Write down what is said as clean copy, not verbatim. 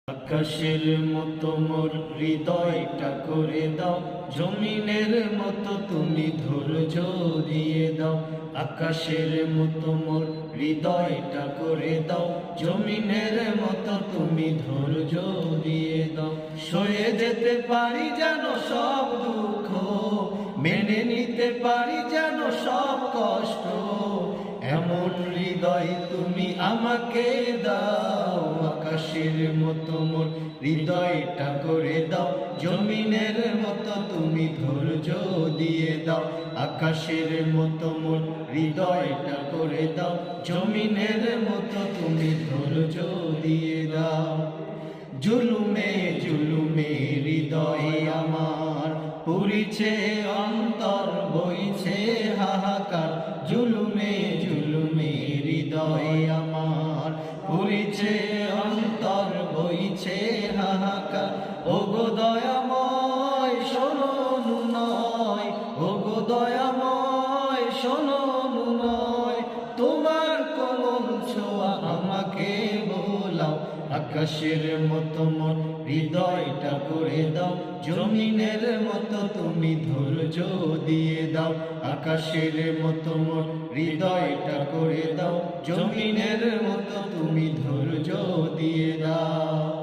আকাশের মতো মোর হৃদয়টা করে দাও, জমিনের মতো তুমি ধৈর্য দিয়ে দাও। আকাশের মতো মোর হৃদয়টা করে দাও, জমিনের মতো তুমি ধৈর্য দিয়ে দাও। সয়ে যেতে পারি যেন সব দুঃখ, মেনে নিতে পারি যেন সব কষ্ট, এমন হৃদয় তুমি আমাকে দাও। আকাশের মতো মোর হৃদয়টা করে দাও, জমিনের মতো তুমি ধৈর্য দিয়ে দাও। আকাশের মতো মোর হৃদয়টা করে দাও, জমিনের মতো তুমি ধৈর্য দিয়ে দাও। জুলুমে জুলুমে হৃদয় আমার পুরিছে, অন্তর বইছে হাহাকার। জুলুমে জুলুমে হৃদয় আমার পুরিছে, অন্তর বইছে হাহাকার। ওগো দয়াময় শোনো নয়, ওগো দয়াময় শোনো নয়, তোমার কোমল ছোঁয়া আমাকে বোলাও। আকাশের মতো মোর হৃদয়টা করে দাও, জমিনের মতো তুমি ধৈর্য দিয়ে দাও। আকাশের মতো মোর হৃদয়টা করে দাও, জমিনের মতো তুমি ধৈর্য দিয়ে দাও।